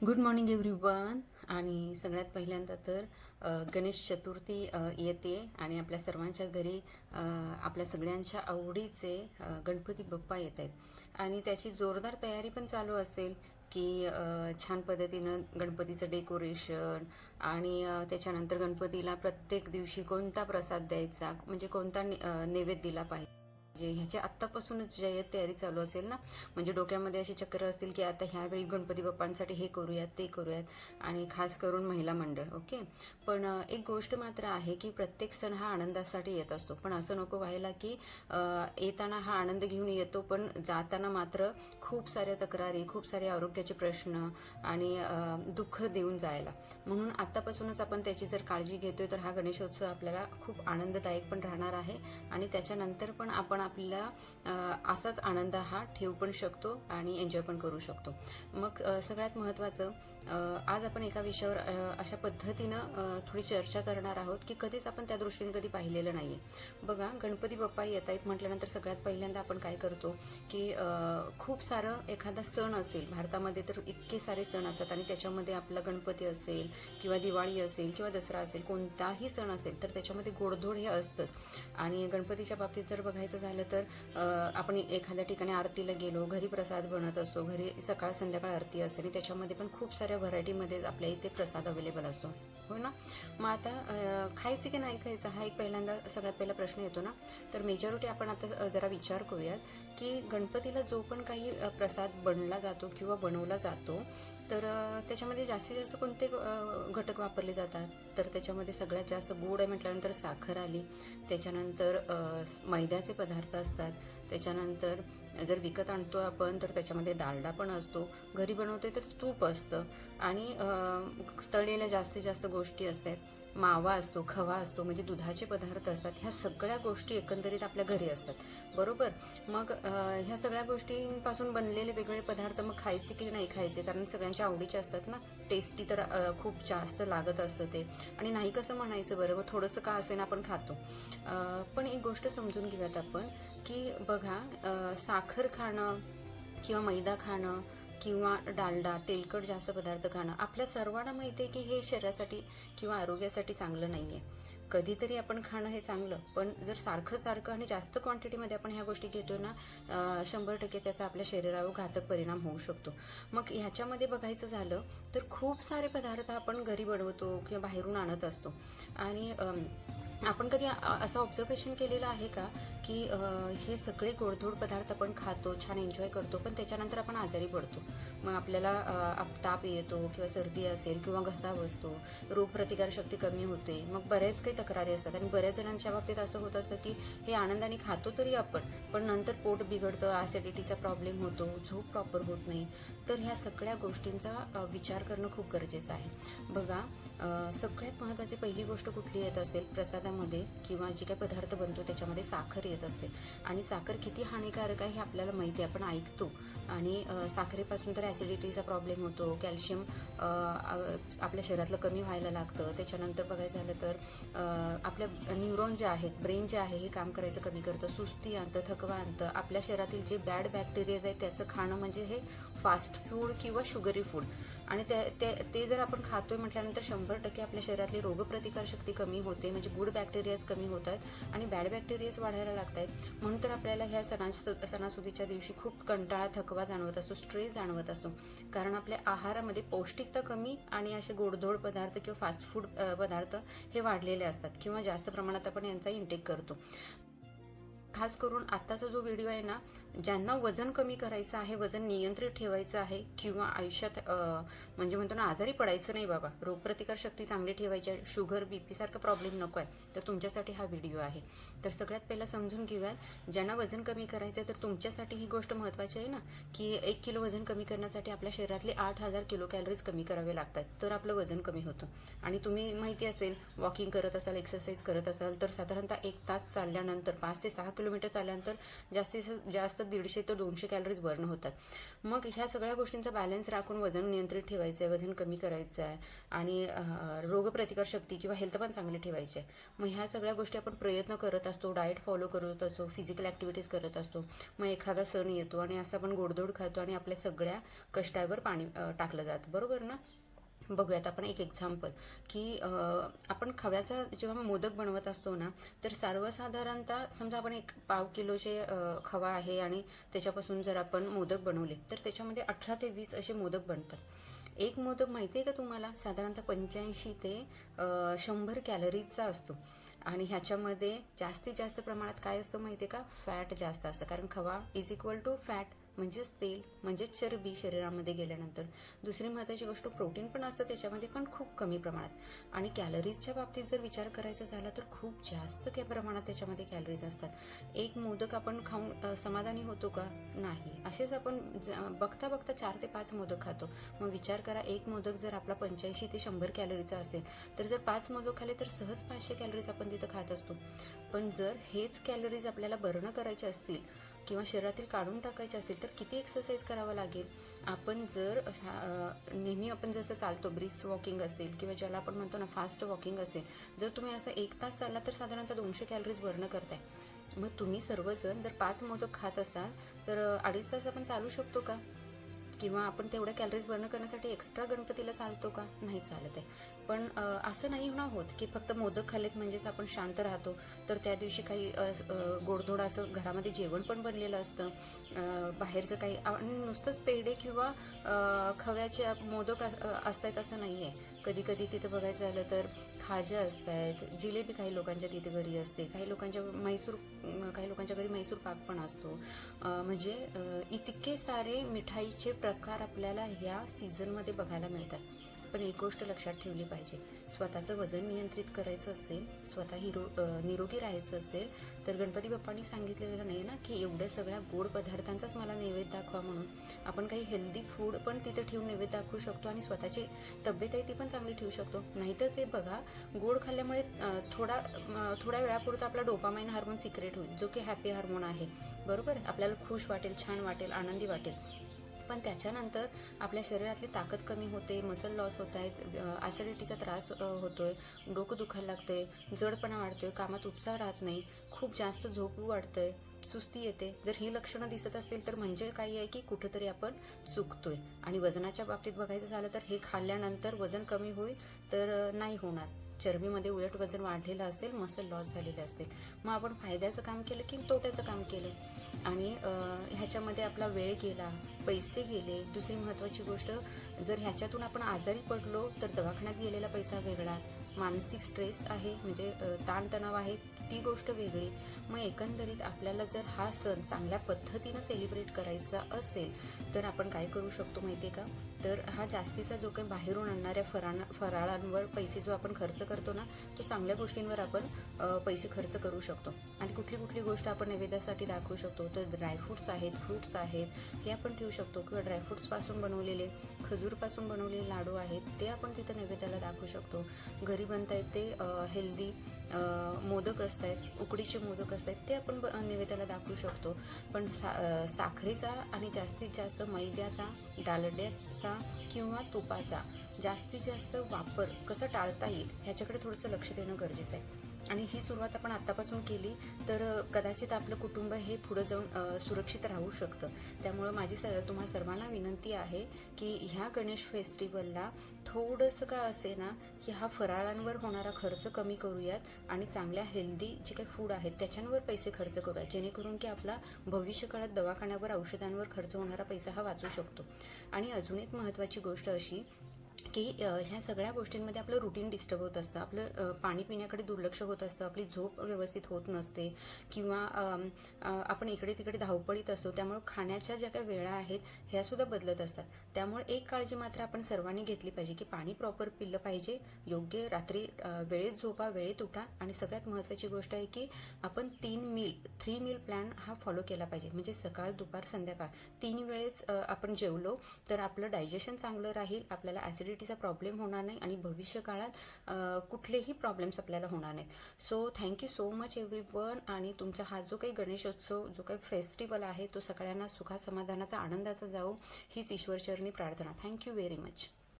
Good morning everyone. आणि सगळ्यात पहिल्यांदा तर गणेश चतुर्थी येते आणि आपल्या सर्वांच्या घरी आपल्या सगळ्यांच्या आवडीचे गणपती बाप्पा येत आहेत आणि त्याची जोरदार तयारी पण चालू असेल की छान पद्धतीनं गणपतीचं डेकोरेशन आणि त्याच्यानंतर गणपतीला प्रत्येक दिवशी कोणता प्रसाद द्यायचा, म्हणजे कोणता नैवेद्य दिला पाहिजे ह्याच्या आत्तापासूनच जे तयारी चालू असेल ना. म्हणजे डोक्यामध्ये अशी चक्र असतील की आता ह्यावेळी गणपती बाप्पांसाठी हे करूयात ते करूयात, आणि खास करून महिला मंडळ. ओके. पण एक गोष्ट मात्र आहे की प्रत्येक सण हा आनंदासाठी येत असतो, पण असं नको व्हायला की येताना हा आनंद घेऊन येतो पण जाताना मात्र खूप साऱ्या तक्रारी, खूप सारे आरोग्याचे प्रश्न आणि दुःख देऊन जायला. म्हणून आत्तापासूनच आपण त्याची जर काळजी घेतोय तर हा गणेशोत्सव आपल्याला खूप आनंददायक पण राहणार आहे आणि त्याच्यानंतर पण आपण आपला असाच आनंद हा ठेवू पण शकतो आणि एन्जॉय पण करू शकतो. मग सगळ्यात महत्त्वाचं, आज आपण एका विषयावर अशा पद्धतीनं थोडी चर्चा करणार आहोत की कधीच आपण त्या दृष्टीने कधी पाहिलेलं नाहीये. बघा, गणपती बाप्पा येत आहेत म्हटल्यानंतर सगळ्यात पहिल्यांदा आपण काय करतो की खूप सारं एखादा सण असेल, भारतामध्ये तर इतके सारे सण असतात आणि त्याच्यामध्ये आपला गणपती असेल किंवा दिवाळी असेल किंवा दसरा असेल, कोणताही सण असेल तर त्याच्यामध्ये गोडधोड हे असतंच. आणि गणपतीच्या बाबतीत जर बघायचं झालं तर आपण एखाद्या ठिकाणी आरतीला गेलो, घरी प्रसाद बनत असतो, घरी सकाळ संध्याकाळ आरती असते आणि त्याच्यामध्ये पण खूप साऱ्या व्हरायटीमध्ये आपल्या इथे प्रसाद अवेलेबल असतो, हो ना. मग आता खायचं की नाही खायचं हा एक पहिल्यांदा सगळ्यात पहिला प्रश्न येतो ना. तर मेजॉरिटी आपण आता जरा विचार करूयात की गणपतीला जो पण काही प्रसाद बनला जातो किंवा बनवला जातो तर त्याच्यामध्ये जास्तीत जास्त कोणते घटक वापरले जातात. तर त्याच्यामध्ये सगळ्यात जास्त गोड आहे म्हटल्यानंतर साखर आली, त्याच्यानंतर मैद्याचे पदार्थ असतात, त्याच्यानंतर जर विकत आणतो आपण तर त्याच्यामध्ये डालडा पण असतो, घरी बनवतोय तर तूप असतं आणि तळलेल्या जास्तीत जास्त गोष्टी असतात, मावा असतो, खवा असतो, म्हणजे दुधाचे पदार्थ असतात. ह्या सगळ्या गोष्टी एकंदरीत आपल्या घरी असतात, बरोबर. मग ह्या सगळ्या गोष्टींपासून बनलेले वेगवेगळे पदार्थ मग खायचे की नाही खायचे, कारण सगळ्यांच्या आवडीचे असतात ना. टेस्टी तर खूप जास्त लागत असतं ते, आणि नाही कसं म्हणायचं बरं, मग थोडंसं का असेल आपण खातो. पण एक गोष्ट समजून घेऊयात आपण की बघा, साखर खाणं किंवा मैदा खाणं किंवा डालडा, तेलकट जास्त पदार्थ खाणं आपल्या सर्वांना माहिती आहे की हे शरीरासाठी किंवा आरोग्यासाठी चांगलं नाही आहे. कधीतरी आपण खाणं हे चांगलं, पण जर सारखं सारखं आणि जास्त क्वांटिटीमध्ये आपण ह्या गोष्टी घेतो ना, 100% त्याचा आपल्या शरीरावर घातक परिणाम होऊ शकतो. मग ह्याच्यामध्ये बघायचं झालं तर खूप सारे पदार्थ आपण घरी बनवतो किंवा बाहेरून आणत असतो. आणि आपण कधी असं ऑब्झर्वेशन केलेलं आहे का की हे सगळे गोडधोड पदार्थ आपण खातो, छान एन्जॉय करतो, पण त्याच्यानंतर आपण आजारी पडतो. मग आपल्याला ताप येतो किंवा सर्दी असेल किंवा घसा बसतो, रोगप्रतिकारशक्ती कमी होते, मग बऱ्याच काही तक्रारी असतात. आणि बऱ्याच जणांच्या बाबतीत असं होत असतं की हे आनंदाने खातो तरी आपण, पण नंतर पोट बिघडतं, ॲसिडिटीचा प्रॉब्लेम होतो, झोप प्रॉपर होत नाही. तर ह्या सगळ्या गोष्टींचा विचार करणं खूप गरजेचं आहे. बघा, सगळ्यात महत्त्वाची पहिली गोष्ट कुठली येत असेल, प्रसादामध्ये किंवा जे काही पदार्थ बनतो त्याच्यामध्ये साखर येत असते. आणि साखर किती हानिकारक आहे हे आपल्याला माहिती आहे, आपण ऐकतो. आणि साखरेपासून तर ॲसिडिटीचा प्रॉब्लेम होतो, कॅल्शियम आपल्या शरीरातलं कमी व्हायला लागतं. त्याच्यानंतर बघायचं झालं तर आपल्या न्यूरॉन जे आहेत, ब्रेन जे आहे हे काम करायचं कमी करतं, सुस्ती आणतं, थकवा आणतं. आपल्या शरीरातील जे बॅड बॅक्टेरियाज आहेत त्याचं खाणं म्हणजे हे फास्ट फूड किंवा शुगरी फूड, आणि ते जर आपण खातोय म्हटल्यानंतर 100% आपल्या शरीरातली रोगप्रतिकारशक्ती कमी होते, म्हणजे गुड बॅक्टेरियाज कमी होत आहेत आणि बॅड बॅक्टेरियाज वाढायला लागत आहेत. म्हणून तर आपल्याला ह्या सणासुदीच्या दिवशी खूप कंटाळा, थकवा जाणवत असतो, स्ट्रेस जाणवत असतो, कारण आपल्या आहारामध्ये पौष्टिकता कमी आणि असे गोडधोड पदार्थ किंवा फास्ट फूड पदार्थ हे वाढलेले असतात किंवा जास्त प्रमाणात आपण यांचा इंटेक करतो. खास करून आत्ताचा जो व्हिडिओ आहे ना, ज्यांना वजन कमी करायचं आहे, वजन नियंत्रित ठेवायचं आहे किंवा आयुष्यात म्हणजे म्हणतो ना आजारी पडायचं नाही बाबा, रोगप्रतिकार शक्ती चांगली ठेवायची आहे, शुगर बीपी सारखा प्रॉब्लेम नको आहे, तर तुमच्यासाठी हा व्हिडिओ आहे. तर सगळ्यात पहिला समजून घेऊयात, ज्यांना वजन कमी करायचं आहे तर तुमच्यासाठी ही गोष्ट महत्त्वाची आहे ना की 1 किलो वजन कमी करण्यासाठी आपल्या शरीरातले 8,000 किलो कॅलरीज कमी करावे लागतात, तर आपलं वजन कमी होतं. आणि तुम्ही माहिती असेल, वॉकिंग करत असाल, एक्सरसाइज करत असाल तर साधारणतः 1 तास चालल्यानंतर 5 ते 6 किलोमीटर चालल्यानंतर जास्तीत जास्त 150 ते 200 कॅलरीज बर्न होतात. मग ह्या सगळ्या गोष्टींचा बॅलन्स राखून वजन नियंत्रित ठेवायचं आहे, वजन कमी करायचं आहे आणि रोगप्रतिकार शक्ती किंवा हेल्थ पण चांगली ठेवायची आहे. मग ह्या सगळ्या गोष्टी आपण प्रयत्न करत असतो, डाएट फॉलो करत असतो, फिजिकल ॲक्टिव्हिटीज करत असतो. मग एखादा सण येतो आणि असं आपण गोडधोड खातो आणि आपल्या सगळ्या कष्टावर पाणी टाकलं जातं, बरोबर ना. बघूयात आपण एक एक्झाम्पल की आपण खव्याचा जेव्हा मोदक बनवत असतो ना, तर सर्वसाधारणतः समजा आपण एक पाव किलोचे खवा आहे आणि त्याच्यापासून जर आपण मोदक बनवले तर त्याच्यामध्ये 18 ते 20 असे मोदक बनतात. एक मोदक माहिती आहे का तुम्हाला, साधारणतः 85 ते 100 कॅलरीजचा असतो. आणि ह्याच्यामध्ये जास्तीत जास्त प्रमाणात काय असतं माहिती आहे का, फॅट जास्त असतं. कारण खवा इज इक्वल टू फॅट, म्हणजेच तेल, म्हणजेच चरबी शरीरामध्ये गेल्यानंतर. दुसरी महत्त्वाची गोष्ट, प्रोटीन पण असतं त्याच्यामध्ये, पण खूप कमी प्रमाणात. आणि कॅलरीजच्या बाबतीत जर विचार करायचा झाला तर खूप जास्त प्रमाणात त्याच्यामध्ये कॅलरीज असतात. एक मोदक आपण खाऊन समाधानी होतो का, नाही. असेच आपण बघता बघता 4 ते 5 मोदक खातो. मग विचार करा, एक मोदक जर आपला 85 ते 100 कॅलरीचा असेल तर जर 5 मोदक खाले तर सहज 500 कॅलरीज आपण तिथं खात असतो. पण जर हेच कॅलरीज आपल्याला बर्न करायचे असतील किंवा शरीरातील काढून टाकायचे असतील तर किती एक्सरसाइज करावं लागेल. आपण जर नेहमी आपण जसं चालतो, ब्रिस्क वॉकिंग असेल किंवा ज्याला आपण म्हणतो ना फास्ट वॉकिंग असेल, जर तुम्ही असं 1 तास चालला तर साधारणतः 200 कॅलरीज बर्न करताय. मग तुम्ही सर्वजण जर 5 मोदक खात असाल तर 2.5 तास आपण चालू शकतो का, किंवा आपण तेवढ्या कॅलरीज बर्न करण्यासाठी एक्स्ट्रा गणपतीला चालतो का, नाही चालत आहे. पण असं नाही ना होत की फक्त मोदक खाल्लेत म्हणजेच आपण शांत राहतो. तर त्या दिवशी काही गोडधोड असं घरामध्ये जेवण पण बनलेलं असतं, बाहेरचं काही, आणि नुसतंच पेढे किंवा खव्याचे मोदक असतात असं नाही आहे. कधी कधी तिथं बघायचं झालं तर खाज्या असतात, जिलेबी काही लोकांच्या तिथे घरी असते, काही लोकांच्या घरी मैसूर पाक पण असतो. म्हणजे इतके सारे मिठाईचे प्रकार आपल्याला ह्या सीझनमध्ये बघायला मिळतात. पण एक गोष्ट लक्षात ठेवली पाहिजे, स्वतःचं वजन नियंत्रित करायचं असेल, स्वतः निरोगी राहायचं असेल तर गणपती बाप्पांनी सांगितलेलं नाही ना की एवढ्या सगळ्या गोड पदार्थांचाच मला नैवेद्य दाखवा म्हणून. आपण काही हेल्दी फूड पण तिथे ठेवून नैवेद्य दाखवू शकतो आणि स्वतःची तब्येत आहे ती पण चांगली ठेवू शकतो. नाहीतर ते बघा, गोड खाल्ल्यामुळे थोड्या वेळापुरता आपला डोपामाइन हार्मोन सिक्रेट होईल, जो की हॅपी हार्मोन आहे, बरोबर. आपल्याला खुश वाटेल, छान वाटेल, आनंदी वाटेल. पण त्याच्यानंतर आपल्या शरीरातली ताकद कमी होते, मसल लॉस होत आहेत, ॲसिडिटीचा त्रास होतोय, डोकं दुखायला लागते, जडपणा वाढतोय, कामात उत्साह राहत नाही, खूप जास्त झोपू वाटतंय, सुस्ती येते. जर ही लक्षणं दिसत असतील तर म्हणजे काय आहे की कुठंतरी आपण चुकतोय. आणि वजनाच्या बाबतीत बघायचं झालं तर हे खाल्ल्यानंतर वजन कमी होईल तर नाही होणार. चरबीमध्ये उलट वजन वाढलेलं असेल, मसल लॉस झालेले असतील. मग आपण फायद्याचं काम केलं की तोट्याचं काम केलं. आणि ह्याच्यामध्ये आपला वेळ गेला, पैसे गेले. दुसरी महत्त्वाची गोष्ट, जर ह्याच्यातून आपण आजारी पडलो तर दवाखान्यात गेलेला पैसा वेगळा, मानसिक स्ट्रेस आहे म्हणजे ताणतणाव आहे ती गोष्ट वेगळी. मग एकंदरीत आपल्याला जर हा सण चांगल्या पद्धतीनं सेलिब्रेट करायचा असेल तर आपण काय करू शकतो माहिती आहे का, तर हा जास्तीचा जो काही बाहेरून आणणाऱ्या फराळांवर पैसे जो आपण खर्च करतो ना, तो चांगल्या गोष्टींवर आपण पैसे खर्च करू शकतो. आणि कुठली गोष्ट आपण नैवेद्यासाठी दाखवू शकतो, तर ड्रायफ्रूट्स आहेत, फ्रूट्स आहेत, हे आपण ठेवू शकतो. किंवा ड्रायफ्रूट्सपासून बनवलेले, खजूरपासून बनवलेले लाडू आहेत, ते आपण तिथं नैवेद्याला दाखवू शकतो. घरी बनतायत ते हेल्दी मोदक असत आहेत, उकडीचे मोदक असत आहेत, ते आपण नैवेद्याला दाखवू शकतो. पण साखरेचा आणि जास्तीत जास्त मैद्याचा, डालड्याचा किंवा तुपाचा जास्तीत जास्त वापर कसा टाळता येईल ह्याच्याकडे थोडंसं लक्ष देणं गरजेचं आहे. आणि ही सुरुवात आपण आत्तापासून केली तर कदाचित आपलं कुटुंब हे पुढं जाऊन सुरक्षित राहू शकतं. त्यामुळं माझी तुम्हा सर्वांना विनंती आहे की ह्या गणेश फेस्टिवलला थोडंसं का असे ना की हा फराळांवर होणारा खर्च कमी करूयात आणि चांगल्या हेल्दी जे काही फूड आहेत त्याच्यावर पैसे खर्च करूयात, जेणेकरून की आपला भविष्य काळात दवाखान्यावर, औषधांवर खर्च होणारा पैसा हा वाचू शकतो. आणि अजून एक महत्त्वाची गोष्ट अशी की ह्या सगळ्या गोष्टींमध्ये आपलं रुटीन डिस्टर्ब होत असतं, आपलं पाणी पिण्याकडे दुर्लक्ष होत असतं, आपली झोप व्यवस्थित होत नसते किंवा आपण इकडे तिकडे धावपळीत असतो. त्यामुळे खाण्याच्या ज्या काही वेळा आहेत ह्यासुद्धा बदलत असतात. त्यामुळे एक काळजी मात्र आपण सर्वांनी घेतली पाहिजे की पाणी प्रॉपर पिलं पाहिजे, योग्य रात्री वेळेत झोपा, वेळेत उठा. आणि सगळ्यात महत्त्वाची गोष्ट आहे की आपण 3 मील प्लॅन हा फॉलो केला पाहिजे. म्हणजे सकाळ, दुपार, संध्याकाळ 3 वेळेस आपण जेवलो तर आपलं डायजेशन चांगलं राहील, आपल्याला ॲसिडिटी ॲसिडिटीचा प्रॉब्लेम होणार नाही आणि भविष्य काळात कुठलेही प्रॉब्लेम्स आपल्याला होणार नाहीत. So thank you so much everyone. आणि तुमचा हा जो काही गणेशोत्सव जो काही फेस्टिवल आहे तो सगळ्यांना सुखासमाधानाचा आनंदाचा जावो हीच ईश्वरचरणी प्रार्थना. Thank you very much.